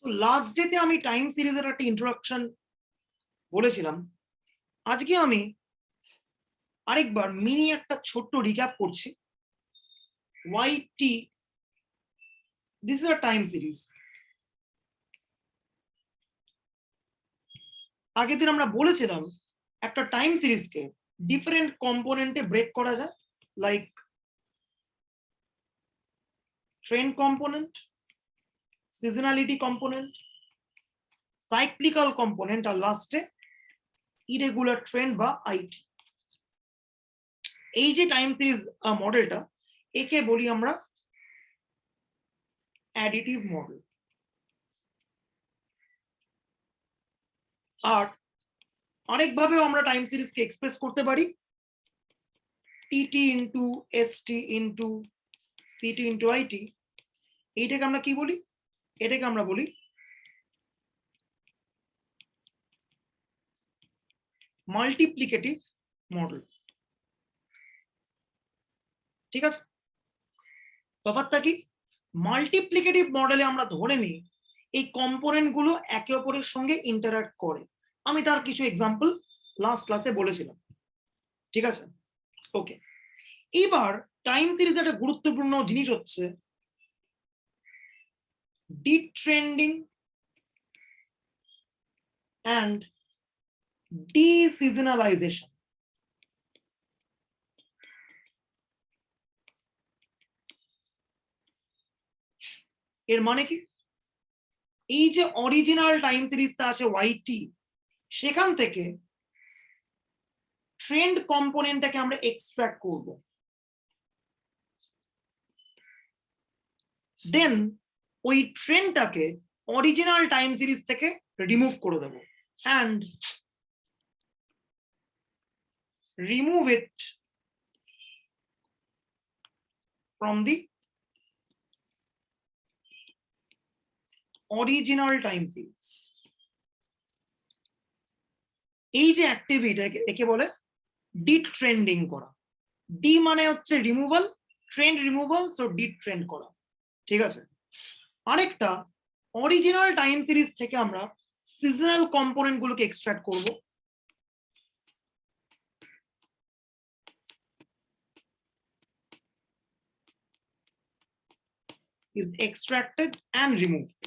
Last ডেতে আমি time সিরিজের একটা ইন্ট্রোডাকশন বলেছিলাম। আজকে আমি আরেকবার মিনি একটা ছোট্ট রিক্যাপ করছি। YT, this is a time series. আগের দিন আমরা বলেছিলাম একটা টাইম সিরিজকে ডিফারেন্ট কম্পোনেন্টে ব্রেক করা যায়, like trend component, seasonality component, cyclical component, আর লাস্টে ইরেগুলার ট্রেন্ড বা আইটি। এই যে টাইম সিরিজ মডেলটা, একে বলি আমরা অ্যাডিটিভ মডেল। আর আরেকভাবেও আমরা টাইম সিরিজকে এক্সপ্রেস করতে পারি, TT into ST into city into IT. এইটাকে আমরা কি বলি? এটাকে আমরা বলি মাল্টিপ্লিকেটিভ মডেল। ঠিক আছে, ব্যাপারটা কি? মাল্টিপ্লিকেটিভ মডেলে আমরা ধরে নিই এই কম্পোনেন্ট গুলো একে অপরের সঙ্গে ইন্টারঅ্যাক্ট করে। আমি তার কিছু এক্সাম্পল লাস্ট ক্লাসে বলেছিলাম। ঠিক আছে, ওকে। এবার টাইম সিরিজ একটা গুরুত্বপূর্ণ জিনিস হচ্ছে ডিট্রেন্ডিং অ্যান্ড ডিসিজনালাইজেশন। এর মানে কি? এই যে অরিজিনাল টাইম সিরিজটা আছে YT, সেখান থেকে ট্রেন্ড কম্পোনেন্টটাকে আমরা এক্সট্রাক্ট করব, দেন ওই ট্রেন্ডটাকে অরিজিনাল টাইম সিরিজ থেকে রিমুভ করে দেব, and remove it from the original time series. এই যে অ্যাক্টিভিটি, একে বলে ডিট্রেন্ডিং করা। ডি মানে হচ্ছে রিমুভাল, ট্রেন্ড রিমুভাল, সো ডিট্রেন্ড করা। ঠিক আছে, আরেকটা অরিজিনাল টাইম সিরিজ থেকে আমরা সিজনাল কম্পোনেন্ট গুলোকে এক্সট্রাক্ট করব, is extracted and removed.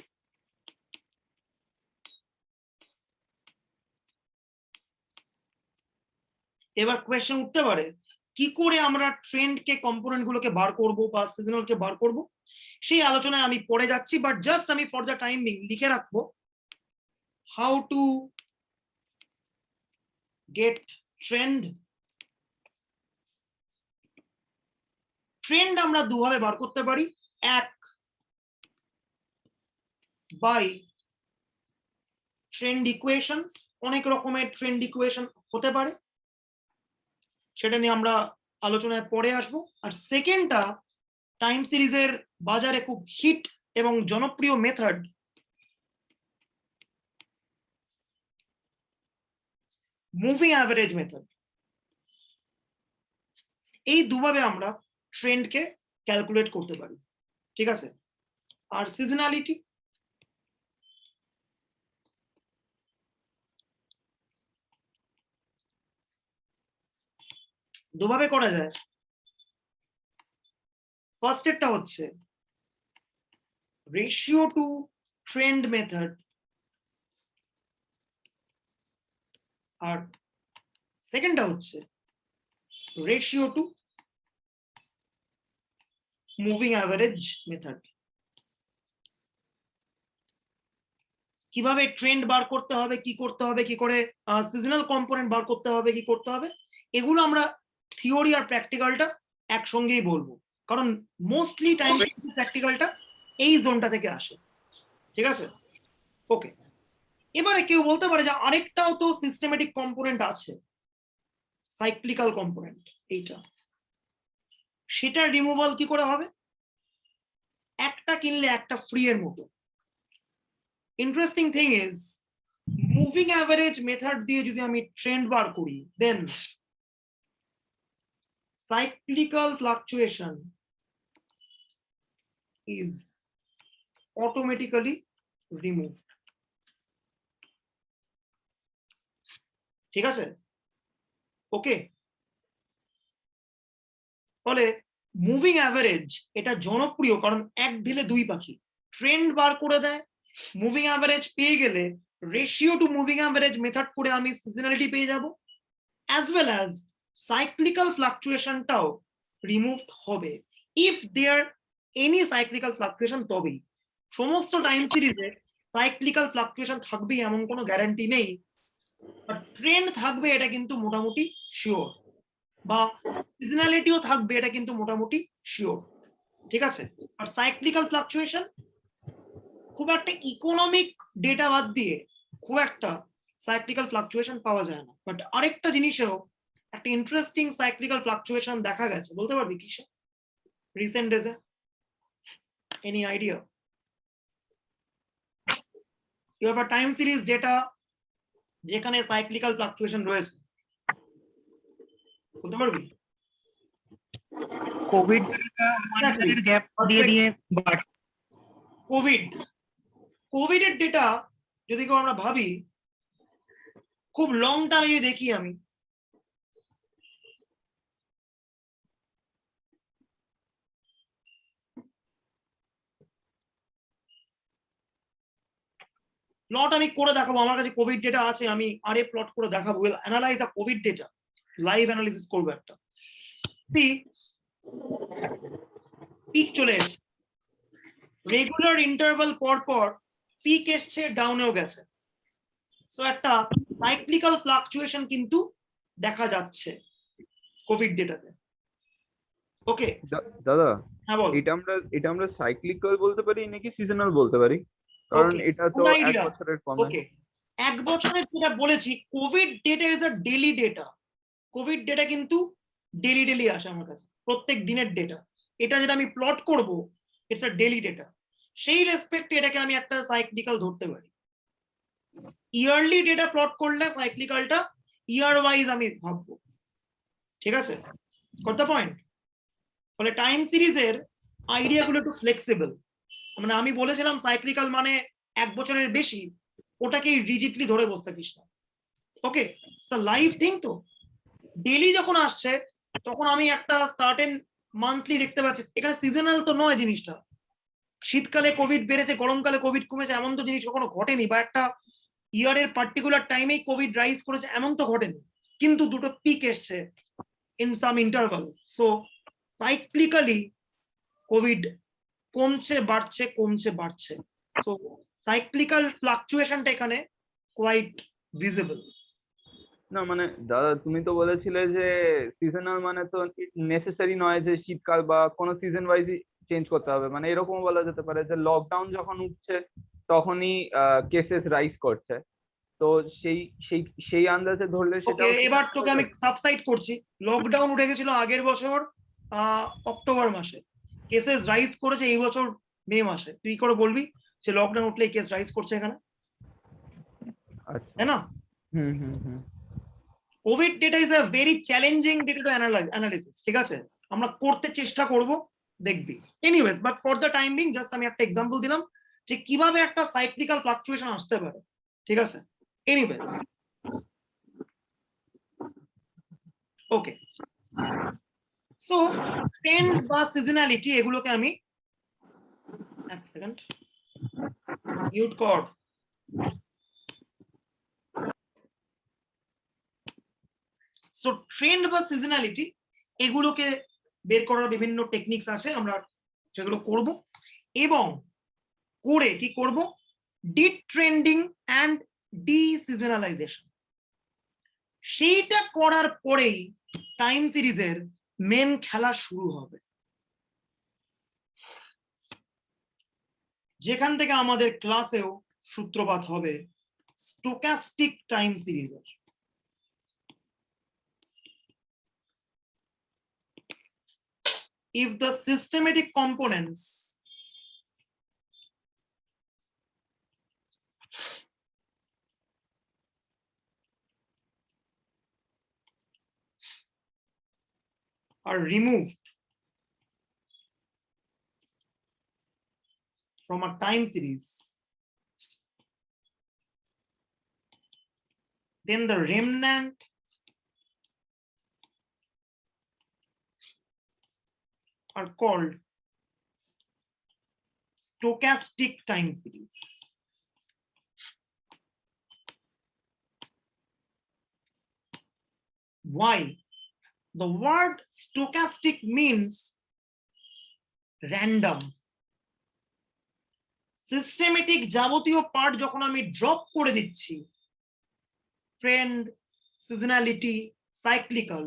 এবার কোয়েশ্চেন উঠতে পারে, কি করে আমরা ট্রেন্ডকে কম্পোনেন্ট গুলোকে বার করব বা সিজনালকে বার করব? সেই আলোচনায় আমি পড়ে যাচ্ছি, বাট জাস্ট আমি ফর দ্য টাইম বিং লিখে রাখবো how to get trend. Trend আমরা দুভাবে বার করতে পারি, এক বাই ট্রেন্ড ইকুয়েশনস। অনেক রকমের ট্রেন্ড ইকুয়েশন হতে পারে, সেটা নিয়ে আমরা আলোচনায় পরে আসবো। আর সেকেন্ডটা টাইম সিরিজের বাজারে খুব হিট এবং জনপ্রিয় মেথড, মুভিং অ্যাভারেজ মেথড। এই দুভাবে আমরা ট্রেন্ডকে ক্যালকুলেট করতে পারি। ঠিক আছে, আর সিজনালিটি, দুভাবে করা যায়। ফার্স্ট এরটা হচ্ছে রেশিও টু ট্রেন্ড মেথড, আর সেকেন্ডটা হচ্ছে ratio to moving average method. কিভাবে ট্রেন্ড বার করতে হবে, কি করতে হবে, কি করে সিজনাল কম্পোনেন্ট বার করতে হবে, কি করতে হবে, এগুলো আমরা থিওরি আর প্র্যাকটিক্যালটা একসঙ্গেই বলবো, কারণ মোস্টলি টাইম প্র্যাকটিক্যালটা এই জোনটা থেকে আসে। ঠিক আছে, ওকে। এবারে কেউ বলতে পারে যে আরেকটাও তো সিস্টেমেটিক কম্পোনেন্ট আছে, সাইক্লিক্যাল কম্পোনেন্ট, এইটা, সেটা রিমুভাল কি করে হবে? একটা কিনলে একটা ফ্রি এর মতো। Interesting thing is, moving average method দিয়ে যদি আমি ট্রেন্ড বার করি, দেন cyclical fluctuation is automatically removed. ঠিক আছে? ওকে, ফলে মুভিং অ্যাভারেজ এটা জনপ্রিয় কারণ এক ঢিলে দুই পাখি, ট্রেন্ড বার করে দেয়, মুভিং অ্যাভারেজ পেয়ে গেলে ratio to moving average method করে আমি সিজনালিটি পেয়ে যাব, অ্যাজ ওয়েল অ্যাজ সাইক্লিক্যাল ফ্লাকচুয়েশনটাও রিমুভড হবে। If there any cyclical fluctuation, তবেই। সমস্ত টাইম সিরিজে সাইক্লিক্যাল ফ্লাকচুয়েশন থাকবে এমন কোনো গ্যারান্টি নেই, বাট ট্রেন্ড থাকবে এটা কিন্তু মোটামুটি শিওর, বা সিজনালিটিও থাকবে এটা কিন্তু মোটামুটি শিওর। ঠিক আছে? আর সাইক্লিক্যাল ফ্লাকচুয়েশন খুব একটা ইকোনমিক ডেটা বাদ দিয়ে খুব একটা সাইক্লিক্যাল ফ্লাকচুয়েশন পাওয়া যায় না। বাট আরেকটা জিনিসেও একটা ইন্টারেস্টিং সাইক্লিক্যাল ফ্লাকচুয়েশন দেখা গেছে, বলতে পারবি কিসে রিসেন্ট ডেজে? Any idea? You have a time series data যেখানে সাইক্লিক্যাল ফ্লাকচুয়েশন রয়েছে, বলতে পারবি? কোভিড গ্যাপ দিয়ে দিয়ে বাট কোভিডের ডেটা যদি কেউ আমরা ভাবি, খুব লং টার্মে দেখি আমি, প্লট আমি করে দেখাবো, আমার কাছে কোভিড ডেটা আছে, আমি আরে প্লট করে দেখাবো, will analyse the Covid data, live analysis করবো একটা। সি, পিক চলে এসেছে, রেগুলার ইন্টারভাল পর পর পিক এসছে, ডাউনেও গেছে, সো একটা সাইক্লিক্যাল ফ্লাকচুয়েশন কিন্তু দেখা যাচ্ছে কোভিড ডেটাতে। ওকে দাদা, হ্যাঁ বল। এটা আমরা সাইক্লিক্যাল বলতে পারি নাকি সিজনাল বলতে পারি? কারণ এটা তো এক বছরের কমে। ওকে, এক বছরের যেটা বলেছি, Covid data is a daily data. Covid data কিন্তু ডেইলি আসে আমার কাছে, প্রত্যেক দিনের ডেটা। এটা যেটা আমি প্লট করব, ইটস আ ডেইলি ডেটা। সেই রেসপেক্টে এটাকে আমি একটা সাইক্লিক্যাল ধরতে পারি। ইয়ারলি ডেটা প্লট করলে সাইক্লিক্যালটা ইয়ার ওয়াইজ আমি ভাববো। ঠিক আছে? Got the point? ফলে টাইম সিরিজের আইডিয়াগুলো একটু ফ্লেক্সিবল। মানে আমি বলেছিলাম সাইক্লিক্যাল মানে এক বছরের বেশি, ওটাকেই রিজিডলি ধরে বসে থাকিস না। ওকে, লাইভ থিং তো ডেইলি যখন আসছে তখন আমি একটা সার্টেন মান্থলি দেখতে পাচ্ছি, এখানে সিজনাল তো নয় জিনিসটা। শীতকালে কোভিড বেড়েছে, গরমকালে কোভিড কমেছে, এমন তো জিনিস কখনো ঘটেনি, বা একটা ইয়ারের পার্টিকুলার টাইমেই কোভিড রাইজ করেছে এমন তো ঘটেনি, কিন্তু দুটো পিক এসছে in some interval. So cyclically Covid কমছে বাড়ছে, কমছে বাড়ছে। সো সাইক্লিক্যাল ফ্লাকচুয়েশনটা এখানে কোয়াইট ভিজিবল। না মানে দাদা, তুমি তো বলেছিলে যে সিজনাল মানে তো নেসেসারি নয় যে শীতকাল বা কোনো সিজন ওয়াইজই চেঞ্জ করতে হবে। মানে এরকম বলা যেতে পারে যে লকডাউন যখন উঠছে তখনই কেসেস রাইজ করছে, তো সেই সেই সেই আন্দাজে ধরলে সেটা। এবার তোকে আমি সাবসাইড করছি। লকডাউন উঠে গেছিল আগের বছর অক্টোবর মাসে, কেসেস রাইজ করেছে এই বছর মে মাসে। তুই করে বলবি যে লকডাউন উঠলে কেস রাইজ করছে এখানে, তাই না? Hmm hmm hmm. Covid data is a very challenging data to analysis. ঠিক আছে, আমরা করতে চেষ্টা করব, দেখবি। Anyways, but for the time being just আমি একটা এক্সাম্পল দিলাম যে কিভাবে একটা সাইক্লিক্যাল ফ্লাকচুয়েশন আসতে পারে। ঠিক আছে? এনিওয়েজ, ওকে, সো ট্রেন্ড বা সিজনালিটি এগুলোকে আমি এক সেকেন্ড মিউট কর। সো ট্রেন্ড বা সিজনালিটি এগুলোকে বের করার বিভিন্ন টেকনিক্স আছে, আমরা সেগুলো করব, এবং করে কি করব, ডিট্রেন্ডিং অ্যান্ড ডিসিজনালাইজেশন। সেইটা করার পরেই টাইম সিরিজের মেন খেলা শুরু হবে, যেখান থেকে আমাদের ক্লাসেও সূত্রপাত হবে স্টোকাস্টিক টাইম সিরিজের। If the systematic components are removed from a time series, then the remnant are called stochastic time series. Why? The word stochastic means random. Systematic যাবতীয় পার্ট যখন আমি ড্রপ করে দিচ্ছি, ট্রেন্ড, সিজনালিটি, সাইক্লিক্যাল,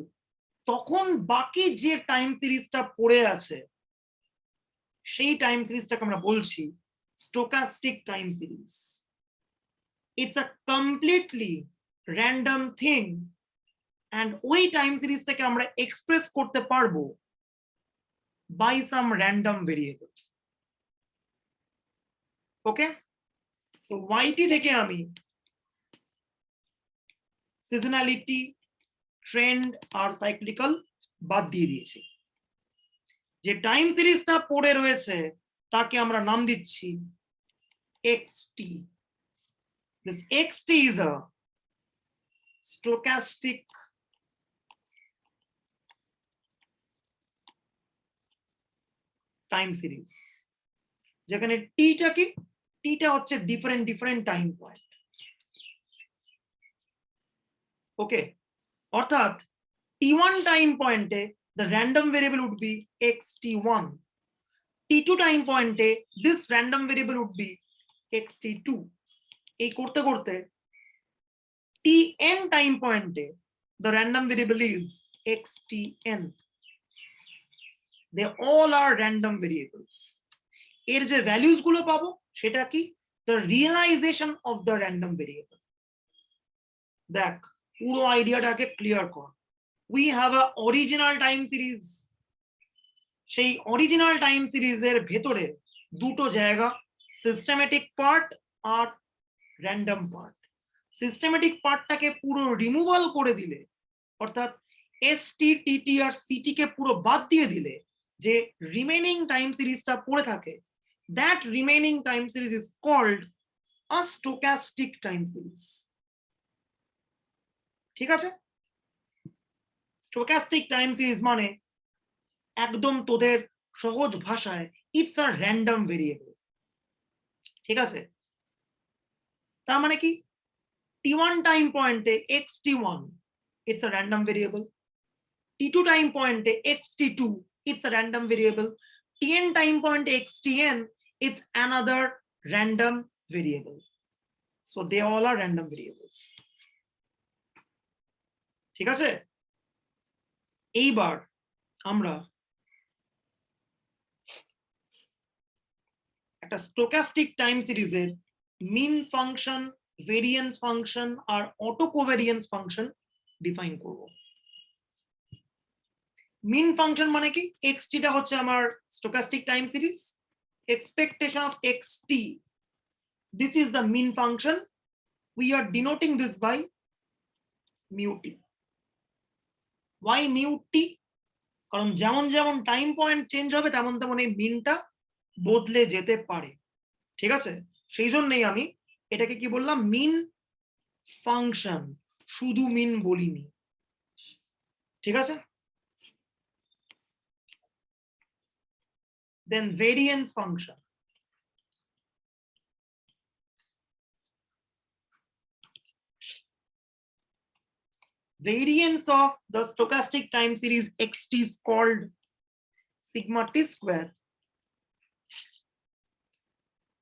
তখন বাকি যে time সিরিজটা পড়ে আছে সেই টাইম সিরিজটাকে আমরা বলছি stochastic time series. It's a completely random thing, and ওই টাইম সিরিজটাকে আমরা এক্সপ্রেস করতে পারবো by some random variable. Okay, so y t থেকে আমি সিজনালিটি, ট্রেন্ড আর সাইক্লিক্যাল বাদ দিয়ে দিয়েছি। যে টাইম সিরিজটা পড়ে রয়েছে তাকে আমরা নাম দিচ্ছি XT. This XT is a stochastic time series, যেখানে টিটা কি, টিটা হচ্ছে ডিফারেন্ট টাইম পয়েন্ট। ওকে, অর্থাৎ T1 টাইম পয়েন্টে the random variable would be xt1. T2 time point this random variable would be xt2. এই করতে করতে Tn time point the random variable is xtn. They all are random variables. এর যে values গুলো পাবো সেটা কি, the realization of the random variable. দেখ পুরো আইডিয়াটাকে ক্লিয়ার কর। We have a original time series. সেই অরিজিনাল টাইম সিরিজের ভেতরে দুটো জায়গা, সিস্টেমেটিক পার্ট আর র্যান্ডম পার্ট। সিস্টেমেটিক পার্টটাকে পুরো রিমুভাল করে দিলে, অর্থাৎ এসটি, টিটি আর সিটি কে পুরো বাদ দিয়ে দিলে যে রিমেইনিং টাইম সিরিজটা পড়ে থাকে, that remaining time series is called a stochastic time series. ঠিক আছে, স্টোকাস্টিক টাইম সিরিজ মানে একদম তোদের সহজ ভাষায় ইটস আ র্যান্ডম ভেরিয়েবল। ঠিক আছে, তার মানে কি, T1 টাইম পয়েন্টে xt1 it's a random variable, T2 time পয়েন্টে xt2 it's a random variable, Tn time পয়েন্টে xtn it's another random variable. So they all are random variables. ঠিক আছে, এইবার আমরা একটা স্টোকাস্টিক টাইম সিরিজের মিন ফাংশন, ভেরিয়েন্স ফাংশন আর auto covariance function define করব। মিন ফাংশন মানে কি, xt টা হচ্ছে আমার stochastic time series, expectation of xt, this is the mean function, we are denoting this by mu t. Why mu t? কারণ যেমন যেমন টাইম পয়েন্ট চেঞ্জ হবে তেমন তেমন এই মিনটা বদলে যেতে পারে। ঠিক আছে, সেই জন্যই আমি এটাকে কি বললাম, মিন ফাংশন, শুধু মিন বলিনি। ঠিক আছে, then variance function. Variance of the stochastic time series xt is called sigma t square.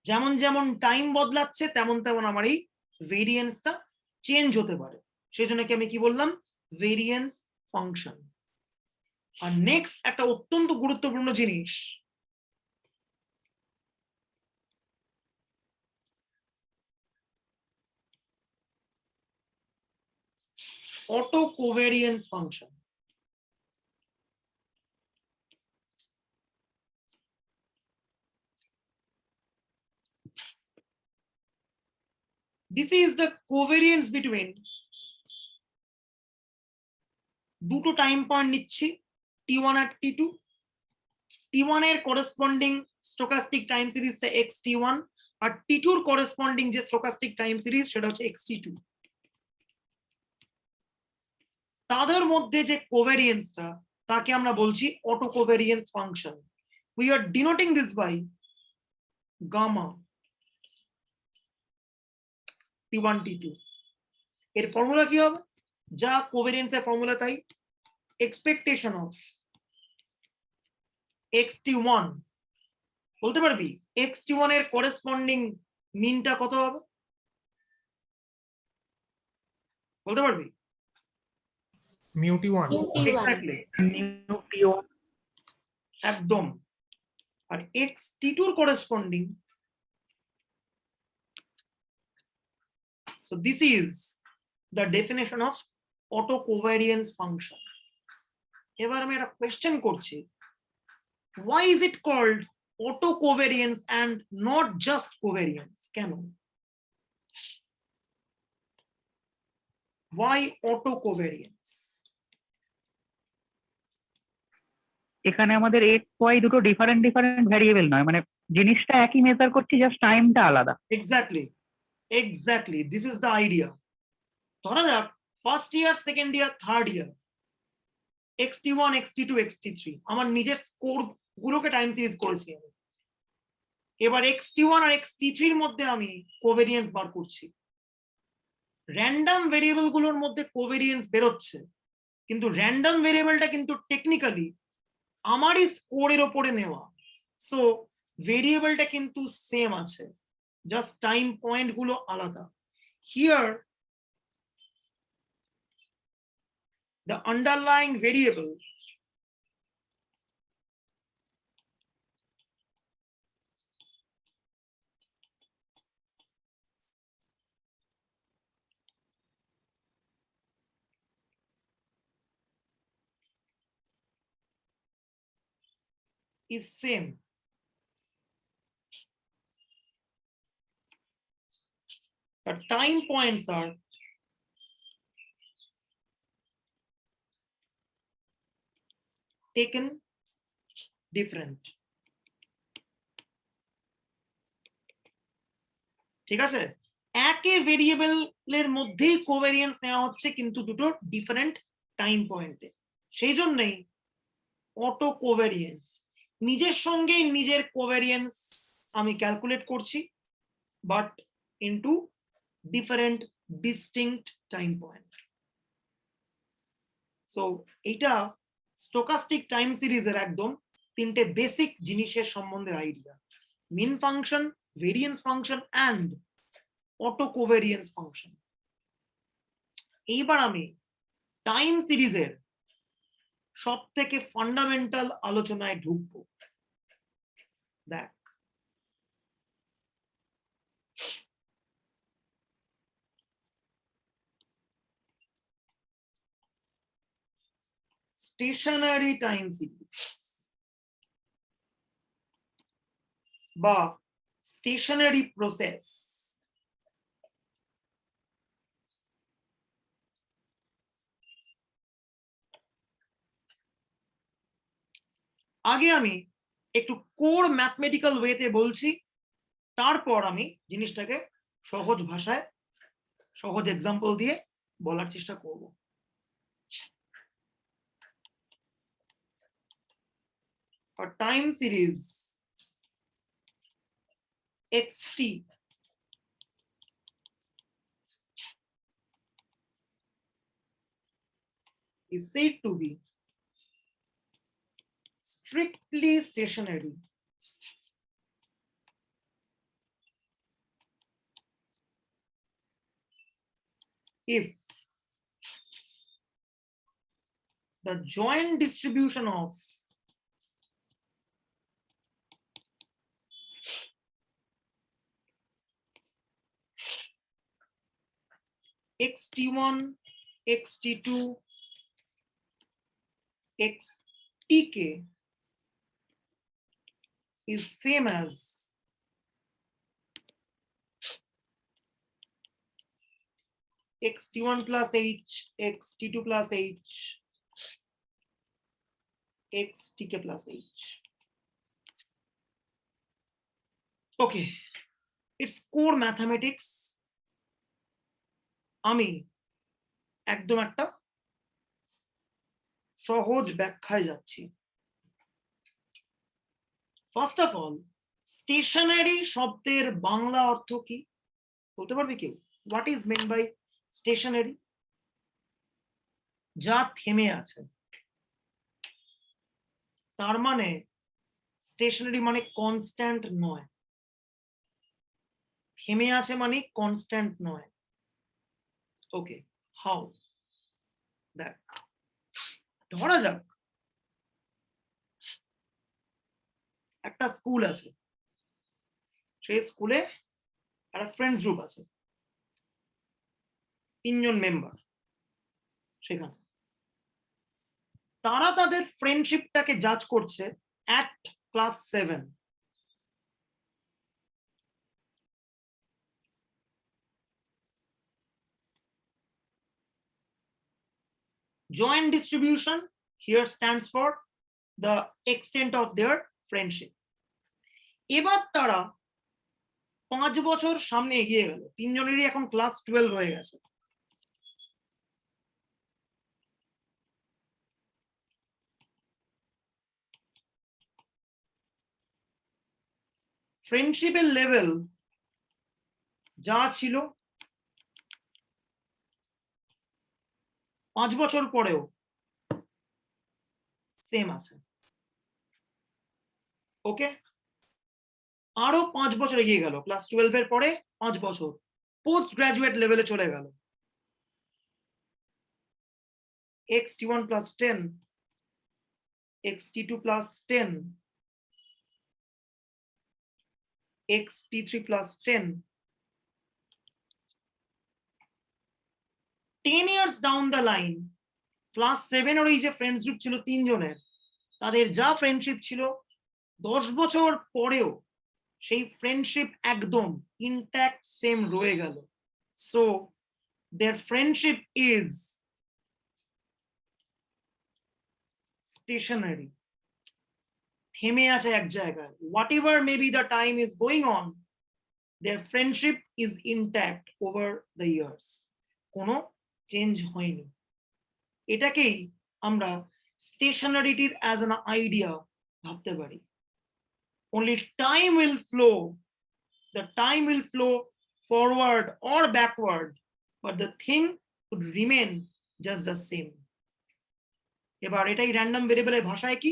যেমন যেমন টাইম বদলাচ্ছে তেমন তেমন আমার এই ভেরিয়েন্সটা চেঞ্জ হতে পারে, সেই জন্য কি আমি কি বললাম, ভেরিয়েন্স ফাংশন। আর নেক্সট একটা অত্যন্ত গুরুত্বপূর্ণ জিনিস, auto covariance function. This is the covariance between দুটো টাইম পয়েন্ট নিচ্ছি, T1 আর T2, T1 এর করেসপন্ডিং স্টোকাস্টিক টাইম সিরিজটা xt1 আর T2 এর করেসপন্ডিং যে স্টোকাস্টিক টাইম সিরিজ সেটা হচ্ছে xt2। তাদের মধ্যে যে কোভেরিয়েন্সটা তাকে আমরা বলছি auto covariance function. We are denoting this by gamma T1 T2। এর ফর্মুলা কি হবে? যা কোভেরিয়েন্স এর ফর্মুলা তাই, এক্সপেকটেশন অফ xt1, বলতে পারবি xt1 এর করেসপন্ডিং মিনটা কত হবে? বলতে পারবি? μt1 এক্স্যাক্টলি, μ1 একদম। আর xt2 এর corresponding, so this is the definition of auto covariance function। এবার আমি একটা কোশ্চেন করছি, why is it called auto covariance and not just covariance? কেন? why auto covariance? এখানে আমাদের এক্স ওয়াই দুটো ডিফারেন্ট ভ্যারিয়েবল নয়, মানে জিনিসটা একই মেজার করছি, জাস্ট টাইমটা আলাদা। Exactly, this is the idea। ধরা যাক first year, second year, third year, xt1 xt2 xt3 আমার নিজের স্কোর গুলোকে টাইম সিরিজ করেছি আমি। এবার xt1 আর xt3 এর মধ্যে আমি কোভেরিয়েন্স বার করছি। র্যান্ডম ভেরিয়েবল গুলোর মধ্যে কোভেরিয়েন্স বেরোচ্ছে, কিন্তু র্যান্ডম ভেরিয়েবলটা কিন্তু টেকনিক্যালি আমারই স্কোরের ওপরে নেওয়া, সো ভেরিয়েবলটা কিন্তু সেম আছে, জাস্ট টাইম পয়েন্ট গুলো আলাদা। Here the underlying variable is same। The time points are taken different। ঠিক আছে, একই ভেরিয়েবলের মধ্যেই কোভেরিয়েন্স নেওয়া হচ্ছে, কিন্তু দুটো ডিফারেন্ট টাইম পয়েন্টে। সেই জন্যই অটো কোভেরিয়েন্স, নিজের সঙ্গে নিজের কোভেরিয়েন্স আমি ক্যালকুলেট করছি, but into different distinct time point. So এইটা স্টোকাস্টিক টাইম সিরিজের একদম তিনটে বেসিক জিনিসের সম্বন্ধে idea: mean function, variance function and auto covariance function. এইবার আমি টাইম সিরিজের সব থেকে ফান্ডামেন্টাল আলোচনায় ঢুকবো। দেখ, স্টেশনারি টাইম সিরিজ বা স্টেশনারি প্রসেস। আগে আমি একটু কোর ম্যাথমেটিক্যাল ওয়েতে বলছি, তারপর আমি জিনিসটাকে সহজ ভাষায় সহজ এক্সাম্পল দিয়ে বলার চেষ্টা করব। A time series xt is said to be strictly stationary if the joint distribution of xt1 xt2 xtk is same as xt1 plus h, xt2 plus h, xtk plus h। Okay, it's core mathematics। আমি একদম একটা সহজ ব্যাখ্যায় যাচ্ছি। First of all, stationery শব্দের বাংলা অর্থ কি বলতে পারবে কেউ? What is meant by stationary? যা থেমে আছে। তার মানে স্টেশনারি মানে কনস্ট্যান্ট নয়, থেমে আছে মানে কনস্ট্যান্ট নয়। ওকে, হাউ? দেখ, ধরা যাক একটা স্কুল আছে, সেই স্কুলে একটা ফ্রেন্ডস গ্রুপ আছে, 3 জন মেম্বার সেখানে। তারা তাদের ফ্রেন্ডশিপটাকে জাজ করছে at class 7। Joint distribution here stands for the extent of their friendship. এবার তারা 5 বছর সামনে এগিয়ে গেল, 3 জনেরই এখন ক্লাস 12 হয়ে গেছে। ফ্রেন্ডশিপের লেভেল যা ছিল 5 বছর পরেও সেম আছে। ওকে, আরো 5 বছর এগিয়ে গেল, ক্লাস 12 এর পরে 5 বছর পোস্ট গ্রাজুয়েট লেভেলে চলে গেল। xt1 plus 10, xt2 plus 10, xt3 plus 10, 10 years down the line, class 7 এর এই যে ফ্রেন্ডস গ্রুপ ছিল 3 জনের, তাদের যা ফ্রেন্ডশিপ ছিল 10 বছর পরেও সেই ফ্রেন্ডশিপ একদম ইনট্যাক্ট সেম রয়ে গেল। So their friendship is stationary, থেমে আছে এক জায়গায়। Whatever may be the time is going on, their friendship is intact over the years, কোনো চেঞ্জ হয়নি। এটাকেই আমরা স্টেশনারিটির অ্যাজ অ্যান আইডিয়া ভাবতে পারি। Only time will flow, the time will flow forward or backward, but the thing would remain just the same. এবার এটাই random ভেরিয়েবলের ভাষায় কি?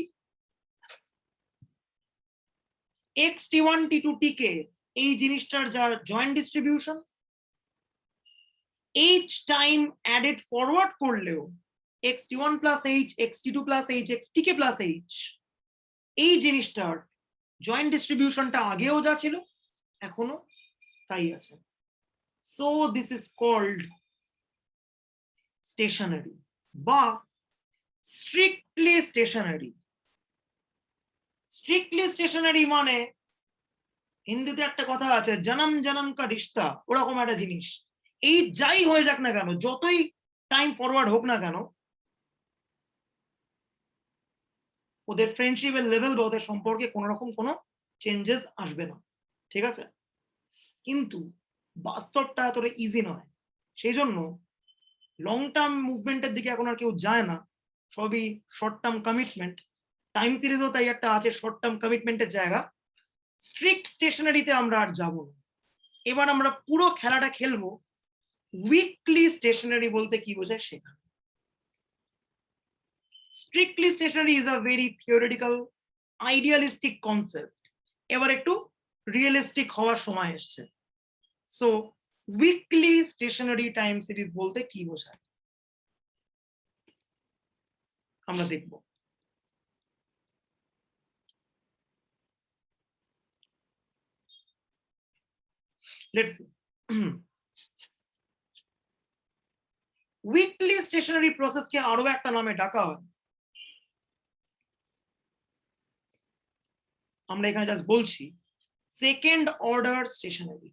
xt1 t2 tk এই জিনিসটার যা joint distribution, h time added forward করলেও xt1 plus h, xt2 plus h, xtk plus h এই জিনিসটার জয়েন্ট ডিস্ট্রিবিউশনটা আগেও যা ছিল এখনো তাই আছে। So this is called stationary বা স্ট্রিক্টলি স্টেশনারি। স্ট্রিক্টলি স্টেশনারি মানে হিন্দিতে একটা কথা আছে, জনম জনম কা রিশতা, ওরকম একটা জিনিস। এই যাই হয়ে যাক না কেন, যতই টাইম ফরওয়ার্ড হোক না কেন, ওদের ফ্রেন্ডশিপের লেভেল বা ওদের সম্পর্কে কোন রকম কোনো চেঞ্জেস আসবে না, ঠিক আছে? কিন্তু বাস্তবটা এতটা ইজি নয়, সেই জন্য লং টার্ম মুভমেন্টের দিকে এখন আর কেউ যায় না, সবই শর্ট টার্ম কমিটমেন্ট। টাইম সিরিজও তাই একটা আছে শর্ট টার্ম কমিটমেন্টের জায়গা। স্ট্রিক্ট স্টেশনারিতে আমরা আর যাব না, এবার আমরা পুরো খেলাটা খেলবো উইকলি স্টেশনারি বলতে কি বোঝায় সেটা। Strictly stationary is a very theoretical idealistic concept, এবার একটু রিয়েলিস্টিক হওয়ার সময় এসছে। So weakly stationary time series বলতে কি বোঝায় আমরা দেখব। Let's see. উইকলি স্টেশনারি প্রসেসকে আরো একটা নামে ডাকা হয়, আমরা এখানে জাস্ট বলছি সেকেন্ড অর্ডার স্টেশনারি।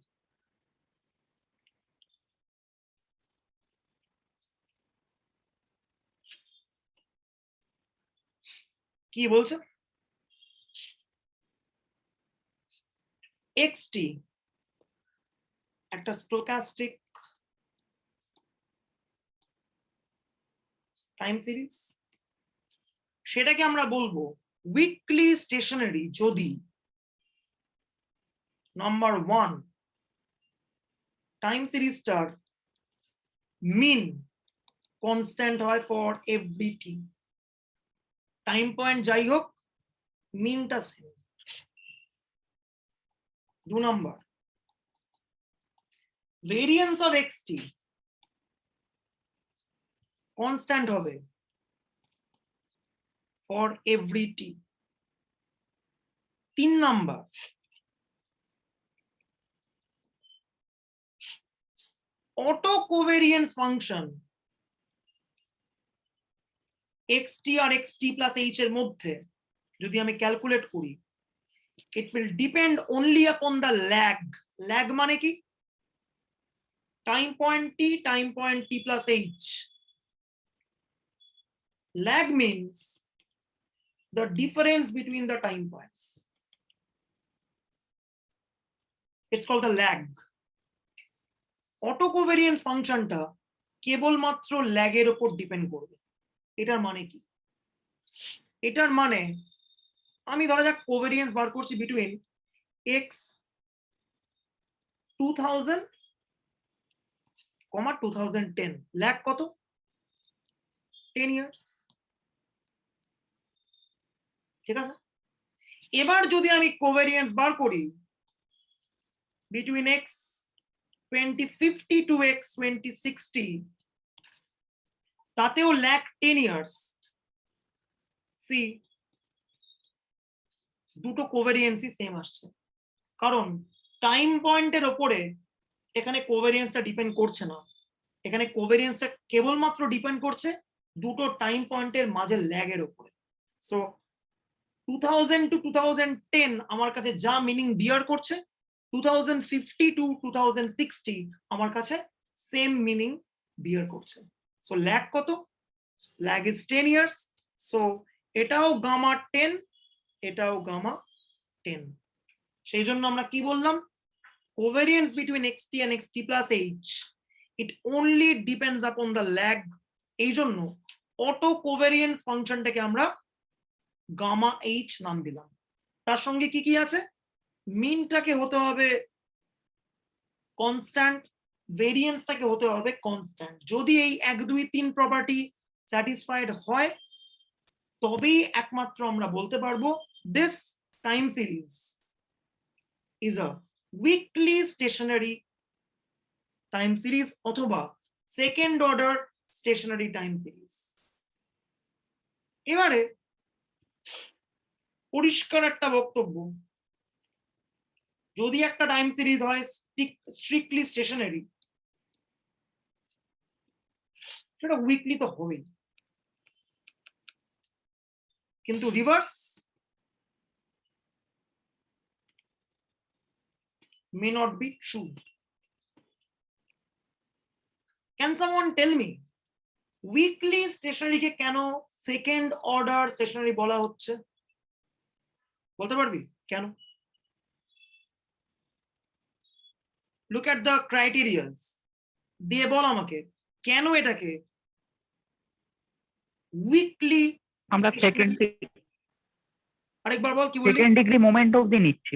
কি বলছে? xt একটা স্টোকাস্টিক টাইম সিরিজ, সেটাকে আমরা বলবো উইকলি স্টেশনারি যদি নাম্বার 1 টাইম সিরিজটার মিন কনস্ট্যান্ট হয় for every t, time point যাই হোক মিনটা same. 2 number variance of x t constant হবে for every t. 3 number auto covariance function xt আর xt প্লাস h এর মধ্যে যদি আমি ক্যালকুলেট করি, it will depend only upon the lag. lag মানে কি? Time point t plus h. Lag means the difference between the time points. It's called the lag. Auto covariance ফাংশনটা কেবলমাত্র ল্যাগের উপর ডিপেন্ড করবে। এটার মানে কি? এটার মানে আমি ধরা যাক কোভেরিয়েন্স বার করছি বিটুইন x 2000, 2010, ল্যাগ কত? 10 ইয়ার্স। ঠিক আছে, এবার যদি আমি কোভেরিয়েন্স বার করি বিটুইন x 2050 টু x 2060, তাতেও ল্যাগ 10 ইয়ার্স। সি দুটো কোভেরিয়েন্সই সেম আসছে, কারণ টাইম পয়েন্টের ওপরে এখানে কোভেরিয়েন্সটা ডিপেন্ড করছে না, এখানে কোভেরিয়েন্সটা কেবলমাত্র ডিপেন্ড করছে দুটো টাইম পয়েন্টের মাঝে ল্যাগের উপরে। সো 2000 টু 2010 আমার কাছে যা মিনিং বিয়ার করছে, 2050 টু 2060 আমার কাছে সেম মিনিং বিয়ার করছে। সো ল্যাগ কত? Lag is 10 years. সো এটাও গামা 10, এটাও গামা 10। সেই জন্য আমরা কি বললাম? Covariance between xt and xt plus h, it only depends upon the lag. এই জন্য অটো কোভেরিয়েন্স ফাংশনটাকে আমরা গামা h নাম দিলাম। তার সঙ্গে কি কি আছে? মিনটাকে হতে হবে কনস্ট্যান্ট, ভেরিয়েন্সটাকে হতে হবে কনস্ট্যান্ট। যদি এই 1 2 3 প্রপার্টি স্যাটিসফাইড হয় তবেই একমাত্র আমরা বলতে পারবো this time series is a weakly stationary time series অথবা second order stationary time series. এবারে পরিষ্কার একটা বক্তব্য, যদি একটা টাইম সিরিজ হয় স্ট্রিক্টলি স্টেশনারি, সেটা উইকলি তো হবেই, কিন্তু reverse may not be true. Can someone tell me weekly stationary কে কেন সেকেন্ড অর্ডার স্টেশনারি বলা হচ্ছে? বলতে পারবি কেন? Look at the criteria দিয়ে বল আমাকে কেন এটাকে উইকলি আমরা সেকেন্ড আরেকবার বল কি বললি? সেকেন্ড ডিগ্রি মোমেন্ট অবধি নিচ্ছি।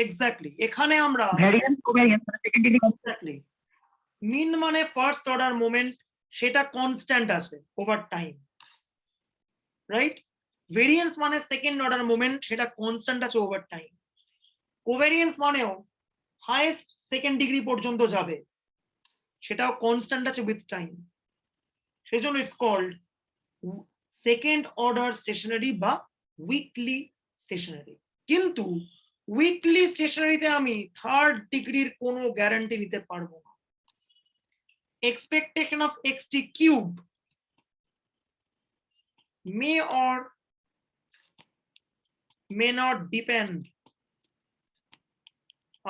এক্স্যাক্টলি এখানে আমরা ভ্যারিয়েন্স কোভেরিয়েন্স মানে সেকেন্ড ডিগ্রি এক্স্যাক্টলি মিন মানে ফার্স্ট অর্ডার মোমেন্ট, সেটা কনস্ট্যান্ট আছে ওভার টাইম, রাইট? ভেরিয়েন্স মানে সেকেন্ড অর্ডার মোমেন্ট, সেটা কনস্ট্যান্ট আছে ওভার টাইম। কোভেরিয়েন্স মানেও হাইয়েস্ট সেকেন্ড ডিগ্রি পর্যন্ত যাবে, সেটাও কনস্ট্যান্ট আছে উইথ টাইম। সেজন্য it's called second order stationary বা উইকলি স্টেশনারি। কিন্তু উইকলি স্টেশনারিতে আমি থার্ড ডিগ্রির কোনো গ্যারান্টি নিতে পারবো না। expectation of xt cube may or may not depend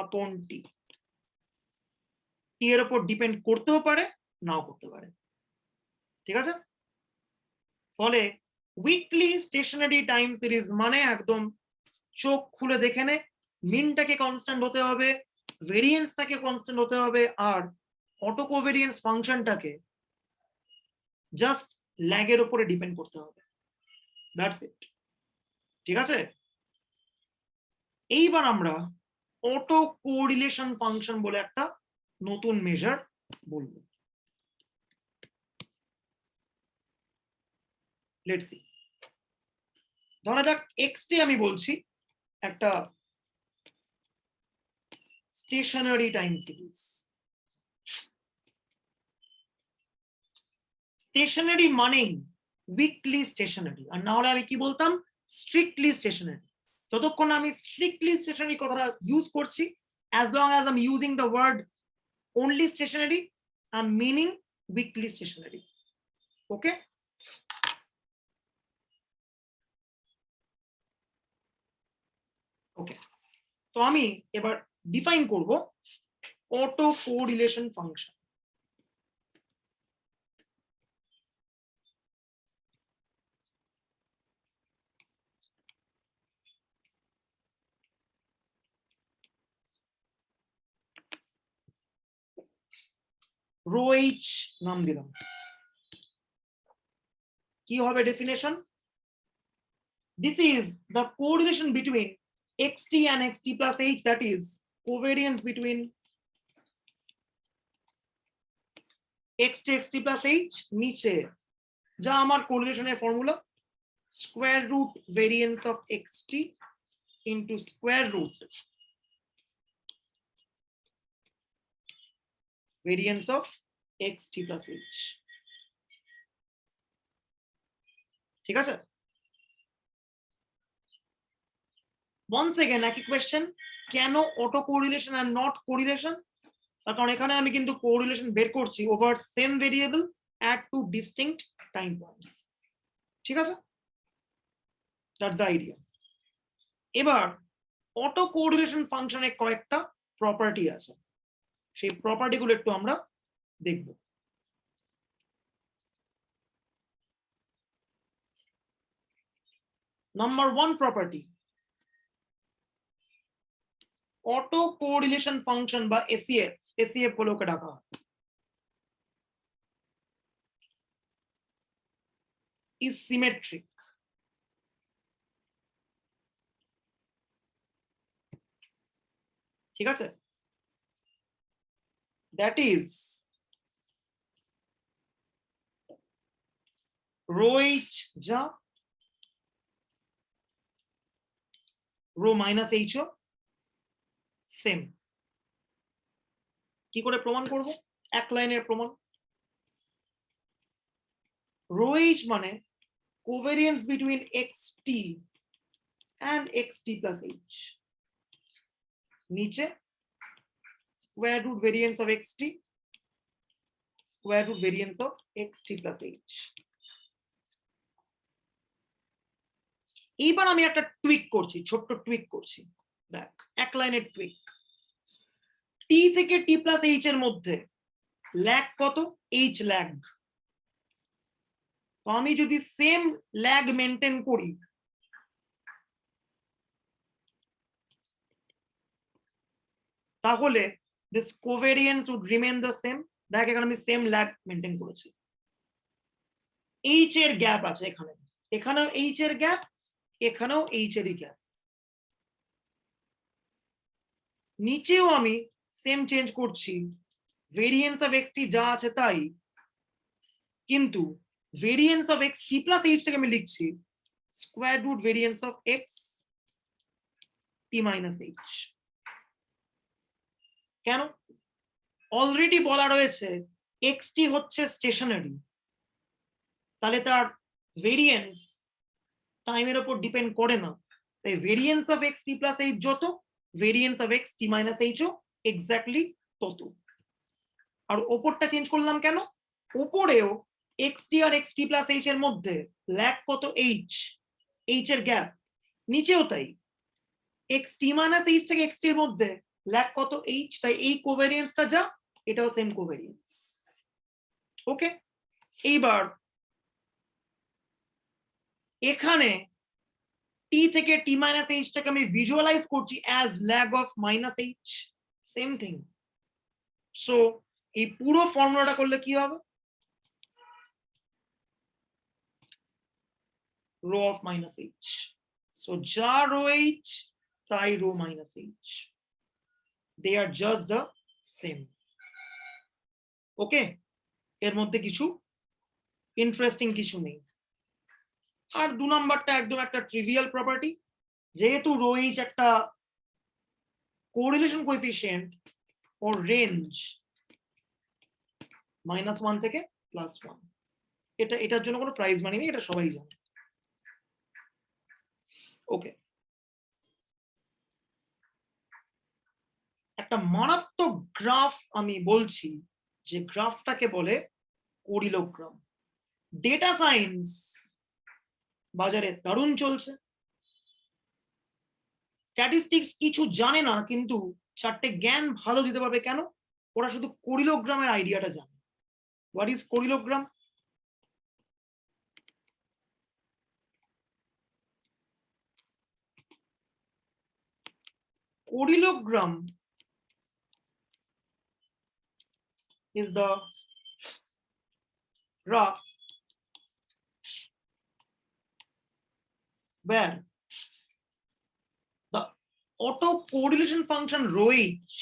upon t. t এর উপর ডিপেন্ড করতেও পারে, নাও করতে পারে। ঠিক আছে, ফলে উইকলি স্টেশনারি টাইম সিরিজ মানে একদম চোখ খুলে দেখে নে, মিনটাকে কনস্ট্যান্ট হতে হবে, ভেরিয়েন্সটাকে কনস্ট্যান্ট হতে হবে, আর অটো কোভেরিয়েন্স ফাংশনটাকে জাস্ট ল্যাগের উপরে ডিপেন্ড করতে হবে। That's it. ঠিক আছে, এইবার আমরা অটো কোরিলেশন ফাংশন বলে একটা নতুন মেজার বলবো। লেটস সি, ধরা যাক এক্সটি আমি বলছি একটা স্টেশনারি টাইম সিরিজ। স্টেশনারি মানেই উইকলি স্টেশনারি, আর না হলে আমি কি বলতাম, স্ট্রিক্টলি স্টেশনারি। যতক্ষণ আমি স্ট্রিক্টলি স্টেশনারি কথাটা ইউজ করছি, as long as I'm using the word only stationary, I'm meaning weekly stationary. Okay, okay, তো আমি এবার ডিফাইন করব autocorrelation function. Rho h নাম দিলাম। কি হবে definition? This is the correlation between xt and xt plus h, that is covariance between xt plus h নিচে যা আমার কোরিলেশনের formula, square root variance of xt into square root variance of xt plus h। ঠিক আছে, once again একই question, কেন auto correlation আর not correlation? তার কারণ এখানে আমি কিন্তু কোরিলেশন বের করছি over same variable at two distinct time points. ঠিক আছে, দ্যাটস দ্য আইডিয়া। এবার অটো কোরিলেশন ফাংশনের কয়েকটা প্রপার্টি আছে, সেই প্রপার্টি গুলো একটু আমরা দেখব। Number 1 property, auto correlation function বা এসিএফ, এসিএফ বলে ওকে ডাকা হয়, is symmetric. ঠিক আছে, that is rho h যা rho minus h ও সেম। কি করে প্রমাণ করব? এক লাইনের প্রমাণ। rho h মানে covariance between xt and xt plus h, নিচে square root variance of xt, square root variance of xt plus h। এইবার আমি একটা টুইক করছি, ছোট্ট টুইক করছি, দেখ এক লাইনের টুইক। টি থেকে টি প্লাস এইচ এর মধ্যে ল্যাগ কত? H lag. তো আমি যদি সেম ল্যাগ মেনটেন করি, তাহলে this covariance would remain the same. দেখ এখানে আমি সেম ল্যাগ মেনটেন করেছি, এইচ এর গ্যাপ আছে এখানে, এখানেও এইচ এর গ্যাপ, এখানেও এইচ এরই গ্যাপ, নিচেও আমি সেম চেঞ্জ করছি, ভেরিয়েন্স অফ এক্সটি যা আছে তাই, কিন্তু variance of x t plus h থেকে আমি লিখছি square root variance of x t minus h. কেন? অলরেডি বলা রয়েছে এক্সটি হচ্ছে স্টেশনারি, তাহলে তার ভেরিয়েন্স টাইমের উপর ডিপেন্ড করে না, তাই variance of x t plus h যত, variance of x t minus h ও এক্স্যাক্টলি তত। আর ওপরটা চেঞ্জ করলাম কেন? ওপরেও এক্সটি আর এক্স টি প্লাস এইচ এর মধ্যে ল্যাগ কত? এইচ, এইচ এর গ্যাপ, নিচেও তাই, এক্স টি মাইনাস এইচ থেকে এক্স টি এর মধ্যে ল্যাগ কত? এইচ, তাই এই কোভেরিয়েন্সটা যা, এটাও সেম কোভেরিয়েন্স। ওকে, এইবার এখানে টি থেকে টি মাইনাস এইচটাকে আমি ভিজুয়ালাইজ করছি as lag of minus H, same thing. So এই পুরো ফর্মুলাটা করলে কি হবে? rho of minus h. So ja rho h, tai rho minus h. They are just the same. Okay, এর মধ্যে কিছু ইন্টারেস্টিং কিছু নেই। আর 2 নাম্বারটা একদম একটা ট্রিভিয়াল প্রপার্টি, যেহেতু রো এইচ একটা কোরিলেশন কোএফিশিয়েন্ট ওর রেঞ্জ -1 থেকে +1, এটার জন্য কোনো প্রাইজ মানি নেই, এটা সবাই জানে। ওকে, একটা মারাত্মক গ্রাফ আমি বলছি, যে গ্রাফটাকে বলে কোরিলোগ্রাম। ডেটা সায়েন্স বাজারে দারুণ চলছে, স্ট্যাটিস্টিক্স কিছু জানে না, কিন্তু চারটে জ্ঞান ভালো দিতে পারবে। কেন? ওরা শুধু কোরিলোগ্রামের আইডিয়াটা জানে। What is correlogram? Correlogram is the graph where the autocorrelation function rho h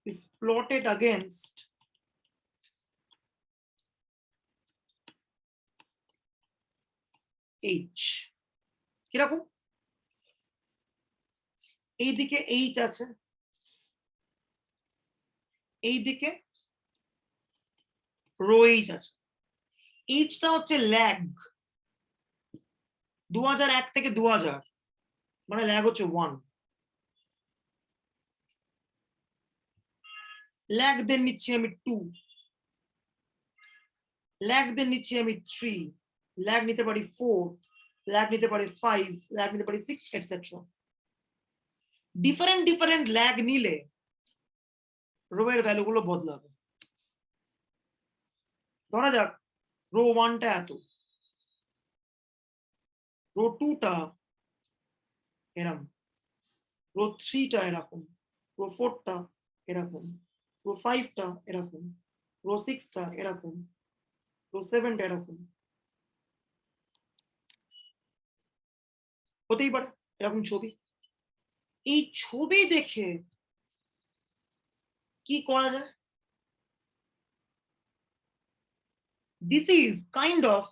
is plotted against h. কিরকম? এইদিকে h আছে, এইদিকে রো এইচ আছে। এইচটা হচ্ছে ল্যাগ, 2001 থেকে 2000, মানে ল্যাগ হচ্ছে 1। ল্যাগ দেন নিচ্ছি আমি 2, ল্যাগ দেন নিচ্ছি আমি 3, ল্যাগ নিতে পারি 4, ল্যাগ নিতে পারি 5, ল্যাগ নিতে পারি 6, এটসেট্রা। ডিফারেন্ট ডিফারেন্ট ল্যাগ নিলে রো এর ভ্যালুগুলো বদলাবে। ধরা যাক রো 1টা এত, রো 2টা এরকম, রো 3টা এরকম, রো 4টা এরকম, রো 5টা এরকম, রো 6টা এরকম, রো 7টা এরকম। হতেই পারে এরকম ছবি। এই ছবি দেখে কি করা যায়? This is kind of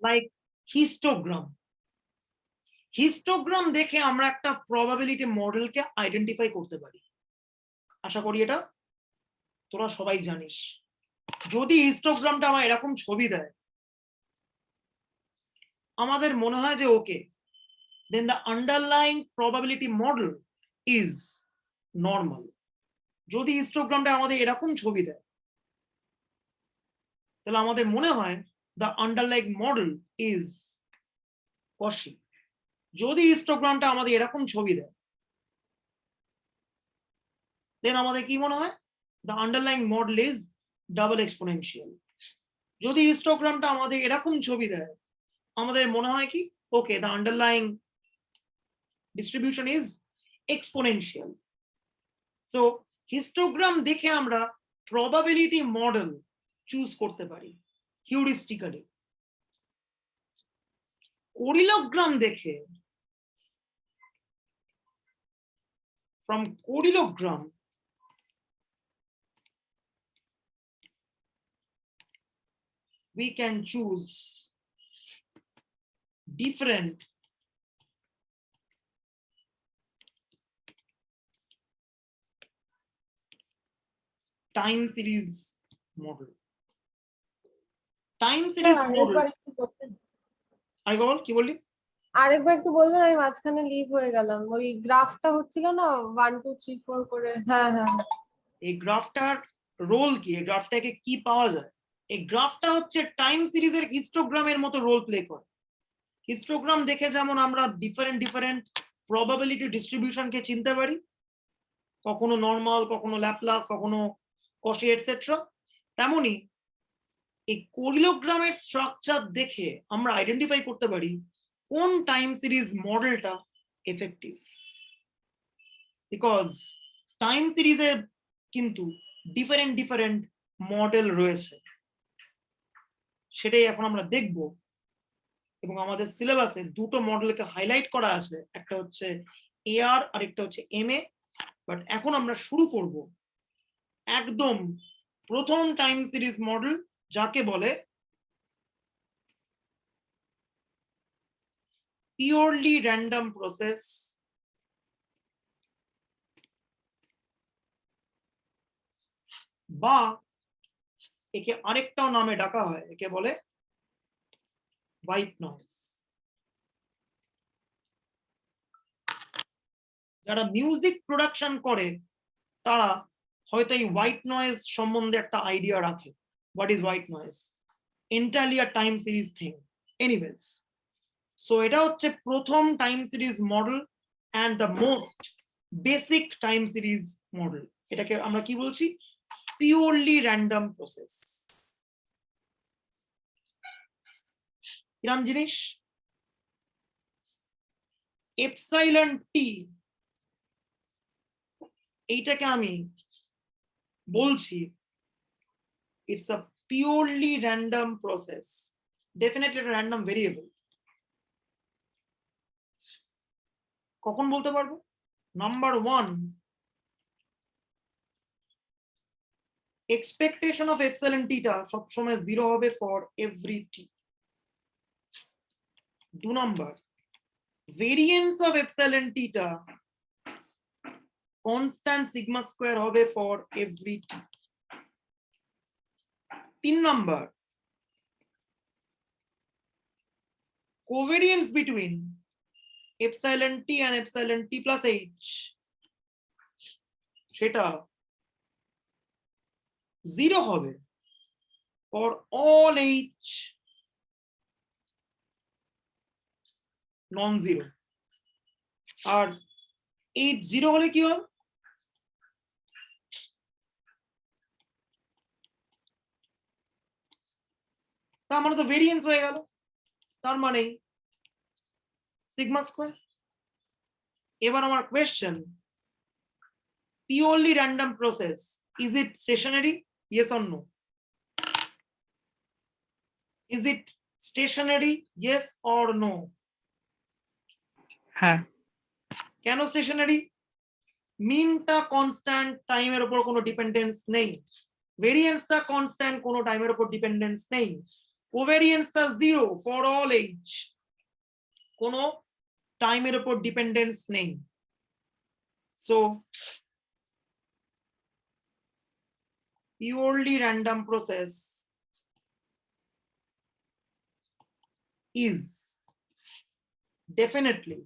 like histogram. Histogram দেখে আমরা একটা প্রবাবিলিটি মডেলকে আইডেন্টিফাই করতে পারি। আশা করি এটা তোরা সবাই জানিস। যদি হিস্টোগ্রামটা আমার এরকম ছবি দেয়, আমাদের মনে হয় যে okay, then the underlying probability model is normal. যদি হিস্টোগ্রামটা আমাদের এরকম ছবি দেয়, তাহলে আমাদের মনে হয় দ্য আন্ডারলাইং মডেল ইজ কশি। যদি হিস্টোগ্রামটা আমাদের এরকম ছবি দেয়, দেন আমাদের কি মনে হয়? The underlying model is double exponential. যদি হিস্টোগ্রামটা আমাদের এরকম ছবি দেয়, আমাদের মনে হয় কি? Okay, the underlying distribution is exponential. So histogram দেখে আমরা প্রবাবিলিটি মডেল চুজ করতে পারি হিউরিস্টিক্যালি। কোরিলোগ্রাম দেখে, from কোরিলোগ্রাম we can choose different time series model. Time series model, আরেকবার বল, কি বললি? আরেকবার একটু বলবেন, আমি মাঝখানে লিভ হয়ে গেলাম। ওই গ্রাফটা হচ্ছিল না 1 2 3 4 করে? হ্যাঁ হ্যাঁ। এই গ্রাফটার রোল কি? এই গ্রাফটাকে কি পাওয়া যায়? এই গ্রাফটা হচ্ছে টাইম সিরিজের হিস্টোগ্রামের মতো রোল প্লে করে। হিস্টোগ্রাম দেখে যেমন আমরা ডিফারেন্ট ডিফারেন্ট প্রবাবিলিটি ডিস্ট্রিবিউশনকে চিনতে পারি, কখনো নর্মাল, কখনো ল্যাপলাস, কখনো কশি, এটসেট্রা, তেমনি এই কোরিলোগ্রামের স্ট্রাকচার দেখে আমরা আইডেন্টিফাই করতে পারি কোন টাইম সিরিজ মডেলটা এফেক্টিভ। বিকজ টাইম সিরিজের কিন্তু ডিফারেন্ট ডিফারেন্ট মডেল রয়েছে, সেটাই এখন আমরা দেখব এবং আমাদের সিলেবাসে দুটো মডেলকে হাইলাইট করা আছে, একটা হচ্ছে এআর আর একটা হচ্ছে এমএ। বাট এখন আমরা শুরু করব একদম প্রথম টাইম সিরিজ মডেল, যাকে বলে পিওরলি র্যান্ডম প্রসেস বা একে আরেকটাও নামে ডাকা হয়, একে বলে হোয়াইট নয়েজ। যারা মিউজিক প্রোডাকশন করে তারা হয়তো এই হোয়াইট নয়েজ সম্বন্ধে একটা আইডিয়া রাখে। What is white noise? Entirely a time series thing. Anyways, so এটা হচ্ছে প্রথম time series model and the most basic time series model. এটাকে আমরা কি বলছি? Purely random process. কিরম জিনিস? এপসাইলন টি, এইটাকে আমি বলছি it's a purely random process. Definitely একটা র্যান্ডম ভেরিয়েবল। কখন বলতে পারবো? Number one, expectation of epsilon টিটা সবসময় 0 হবে for every t. 2 number, variance of epsilon টিটা কনস্ট্যান্ট সিগমা স্কয়ার হবে for every t. 3 number, covariance between epsilon t and epsilon t plus h সেটা 0 হবে for all h non-zero। R h 0 হলে কি হবে? তার মানে তো ভেরিয়েন্স হয়ে গেল, তার মানে সিগমা স্কয়ার। এবার আমার question, purely random process, is it stationary? Yes or no? Is it stationary? Yes or no? হ্যাঁ। কেন স্টেশনারি? মিনটা কনস্ট্যান্ট, টাইমের উপর কোনো ডিপেন্ডেন্স নেই। ভেরিয়েন্সটা কনস্ট্যান্ট, কোনো টাইমের উপর ডিপেন্ডেন্স নেই। কোভেরিয়েন্সটা 0 ফর অল এইচ, কোনো টাইমের উপর ডিপেন্ডেন্স নেই। So purely random process is definitely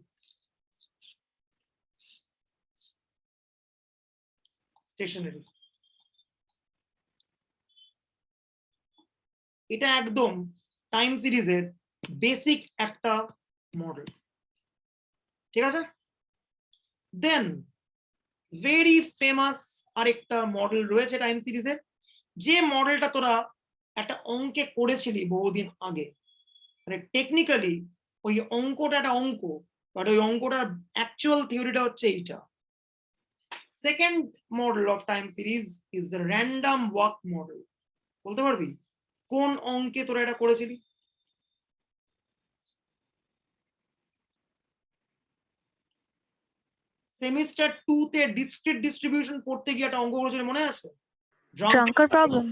stationary। এটা একদম টাইম সিরিজের বেসিক একটা মডেল, ঠিক আছে? দেন ভেরি ফেমাস আরেকটা মডেল রয়েছে টাইম সিরিজের, যে মডেলটা তোরা একটা অঙ্কে করেছিলি বহুদিন আগে। মানে টেকনিক্যালি ওই অঙ্কটা একটা অঙ্ক, বাট ওই অঙ্কটার অ্যাকচুয়াল থিওরিটা হচ্ছে এইটা। Second model of time series is the random walk model. বলতে পারবি কোন অঙ্কে তোরা এটা করেছিলি? সেমিস্টার 2 তে ডিসক্রিট ডিস্ট্রিবিউশন পড়তে গিয়ে একটা অঙ্ক করেছিল, মনে আছে? Drunkard problem.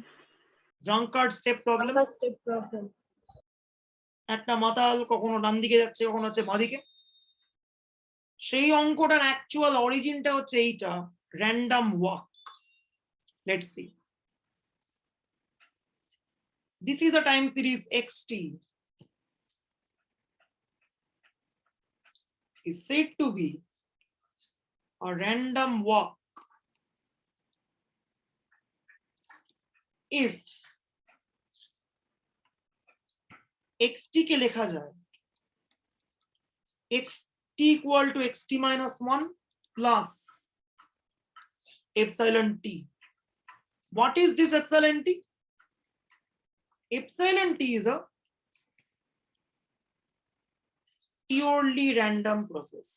Drunkard step problem. Step problem. একটা মাতাল কখনো ডান দিকে যাচ্ছে, কখনো হচ্ছে বাঁ দিকে। সেই অঙ্কটার অ্যাকচুয়াল অরিজিনটা হচ্ছে এইটা, random walk. Let's see, this is a time series xt is said to be a random walk if xt কে লেখা যায় xt equal to xt minus 1 plus epsilon t. What is this epsilon t? Epsilon t is a purely random process.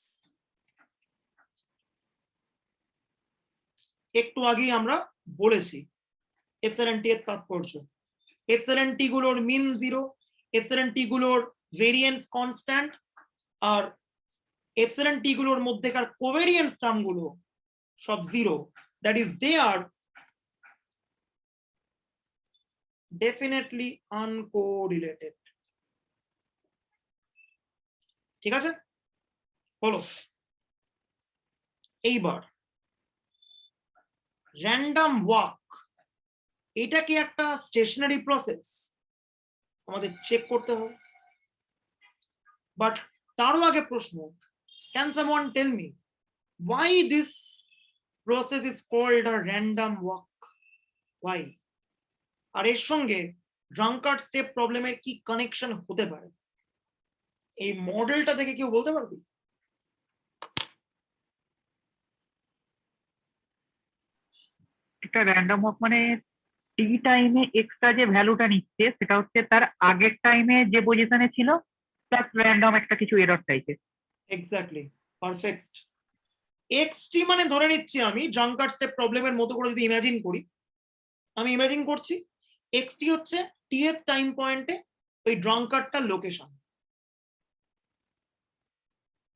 একটু আগেই আমরা বলেছি epsilon টি এর তাৎপর্য। Epsilon t গুলোর মিন 0, epsilon t গুলোর ভেরিয়েন্স কনস্ট্যান্ট আর এপসিলন টি গুলোর মধ্যেকার কোভেরিয়েন্স টার্ম গুলো সব zero, that is they are definitely uncorrelated. ঠিক আছে, হলো। এইবার র্যান্ডম ওয়াক, এটা কি একটা স্টেশনারি প্রসেস? আমাদের চেক করতে হবে। বাট তারও আগে প্রশ্ন, can someone tell me why this process is called a random walk? Why? আর এর সঙ্গে ড্রাঙ্কার্ড স্টেপ প্রবলেমের কি কানেকশন হতে পারে? এই মডেলটা দেখে কেউ বলতে পারবে? একটা র্যান্ডম ওয়াক মানে টি টাইমে এক্সট্রা যে ভ্যালুটা নিচ্ছে সেটা হচ্ছে তার আগের টাইমে যে পজিশনে ছিল প্লাস র্যান্ডম একটা কিছু এরর টাইপের। Exactly, perfect. এক্সটি মানে ধরে নিচ্ছি আমি ড্রাঙ্কার্ড স্টেপ প্রবলেমের মতো করে যদি ইমাজিন করি, আমি ইমাজিন করছি এক্সটি হচ্ছে টি এর টাইম পয়েন্টে ওই ড্রাঙ্কার্ডটার লোকেশন।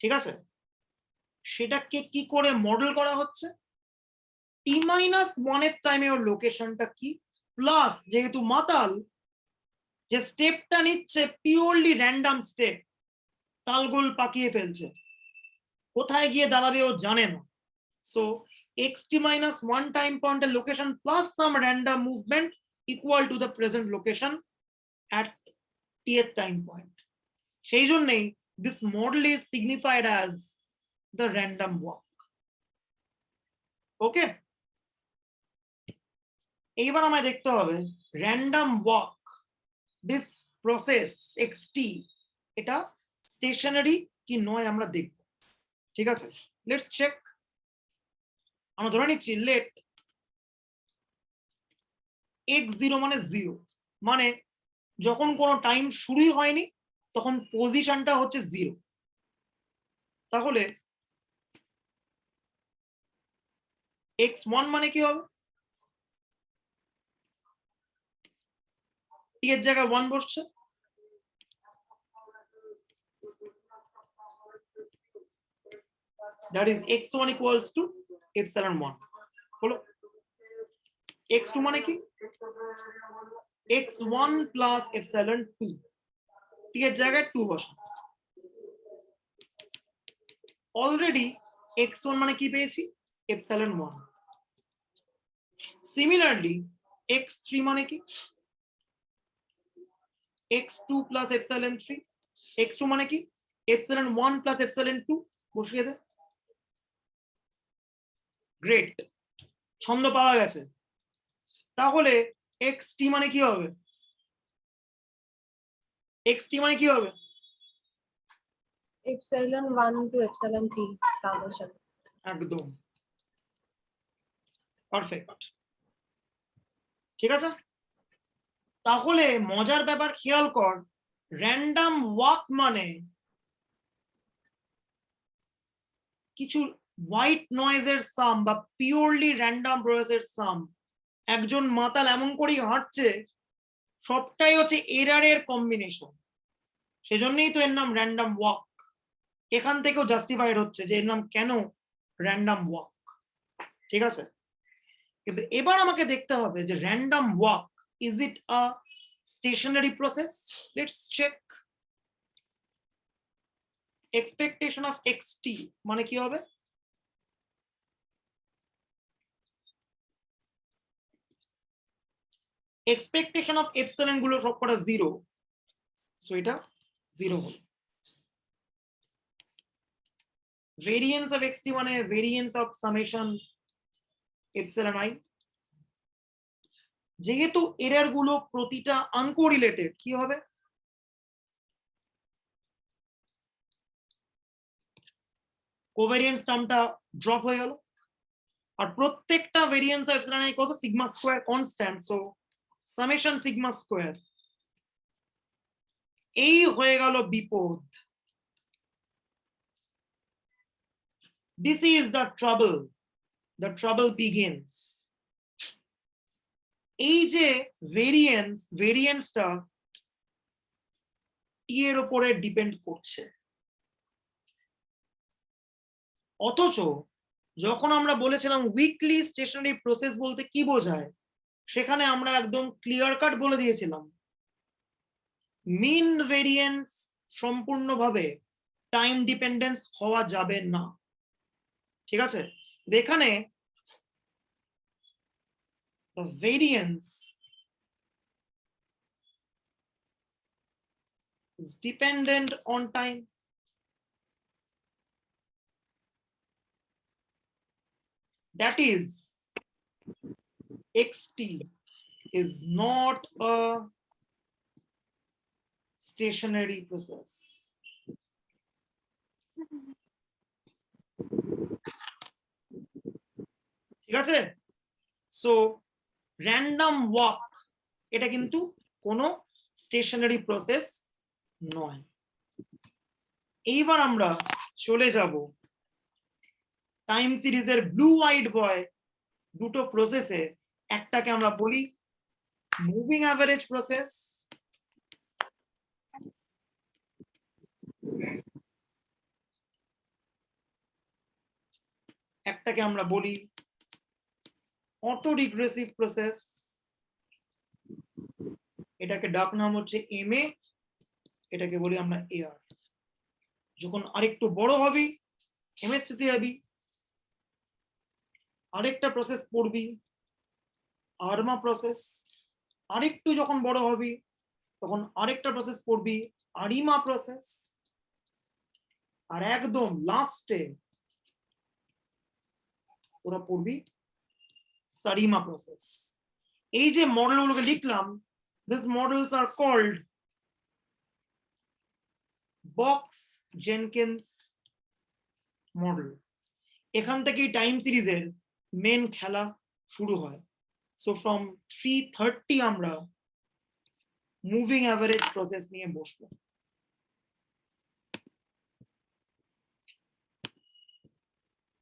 ঠিক আছে, সেটাকে কি করে মডেল করা হচ্ছে? টি মাইনাস ওয়ানের টাইমে ওর লোকেশনটা কি, প্লাস যেহেতু মাতাল যে স্টেপটা নিচ্ছে পিওরলি র্যান্ডম স্টেপ, তালগোল পাকিয়ে ফেলছে, কোথায় গিয়ে দাঁড়াবে ও জানে না। So x t minus one time পয়েন্টের location plus some random movement equal to the present location at t এর টাইম পয়েন্ট। সেই জন্যই this model is signified as the random walk. Okay, এইবার আমায় দেখতে হবে random walk, this process x t, এটা stationary কি নয় আমরা দেখব। ঠিক আছে, লেটস চেক। আমরা ধরে নিচ্ছি লেট x0 মানে 0, মানে যখন কোনো টাইম শুরুই হয়নি তখন পজিশনটা হচ্ছে 0। তাহলে x1 মানে কি হবে? t এর জায়গায় 1 বসছে, that is x1 equals to epsilon 1 হলো। x2 মানে কি? x1 plus epsilon 2, t এর জায়গায় 2 বসা। অলরেডি x1 মানে কি পেয়েছি? epsilon 1। সিমিলারলি x3 মানে কি? x2 plus epsilon 3, x2 মানে কি? epsilon 1 plus epsilon 2, বসিয়ে দে। গ্রেট, ছন্দ পাওয়া গেছে। তাহলে xt মানে কি হবে? xt মানে কি হবে? epsilon 1 to epsilon 3 summation। একদম পারফেক্ট। ঠিক আছে, তাহলে মজার ব্যাপার খেয়াল কর, র্যান্ডম ওয়াক মানে কিছু হোয়াইট নয়েজের সাম বা পিওরলি র্যান্ডম প্রসেসের সাম। একজন মাতাল এমন করেই হাঁটছে, সবটাই হচ্ছে এরারের কম্বিনেশন, সেজন্যই তো এর নাম র্যান্ডম ওয়াক। এখান থেকেও জাস্টিফাইড হচ্ছে যে এর নাম কেন র্যান্ডম ওয়াক। ঠিক আছে, কিন্তু এবার আমাকে দেখতে হবে যে random walk, is it a stationary process? Let's check. Expectation of xt মানে কি হবে? এক্সপেকটেশন অফ এপসিলন গুলো সবকটা 0, সো এটা 0 হলো। ভেরিয়েন্স অফ xt মানে variance of summation epsilon i। যেহেতু এরর গুলো প্রতিটা আনকোরিলেটেড, কি হবে? কোভেরিয়েন্স টার্মটা ড্রপ হয়ে গেল, আর প্রত্যেকটা ভেরিয়েন্স অফ এপসিলন i কত? Sigma square constant, so summation sigma square. এই হয়ে গেল বিপদ। This is the trouble. The trouble begins. এই যে ভেরিয়েন্সটা t টি এর উপরে ডিপেন্ড করছে। অথচ যখন আমরা বলেছিলাম উইকলি স্টেশনারি প্রসেস বলতে কি বোঝায়, সেখানে আমরা একদম ক্লিয়ার কাট বলে দিয়েছিলাম মিন ভেরিয়েন্স সম্পূর্ণভাবে টাইম ডিপেন্ডেন্স হওয়া যাবে না। ঠিক আছে, এখানে the variance is dependent on time. That is, xt is not a stationary process. ঠিক আছে, সো র্যান্ডম ওয়াক এটা কিন্তু কোনো স্টেশনারি প্রসেস নয়। এইবার আমরা চলে যাব টাইম সিরিজের ব্লু হোয়াইট বয় দুটো প্রসেসে। একটাকে আমরা বলি মুভিং অ্যাভারেজ প্রসেস, একটাকে আমরা বলি অটো রিগ্রেসিভ প্রসেস। এটাকে ডাক নাম হচ্ছে এমএ, এটাকে বলি আমরা এআর। যখন আরেকটু বড় হবি এমএসসিতে যাবি, আরেকটা প্রসেস পড়বি আরমা প্রসেস। আরেকটু যখন বড় হবি তখন আরেকটা প্রসেস পড়বি আরিমা প্রসেস। আর একদম লাস্টে ওরা পড়বি সারিমা প্রসেস। এই যে মডেলগুলোকে লিখলাম, these models are called Box-Jenkins model. এখান থেকেই টাইম সিরিজের মেন খেলা শুরু হয়। সো ফ্রম 3:30 আমরা মুভিং অ্যাভারেজ প্রসেস নিয়ে বসবো।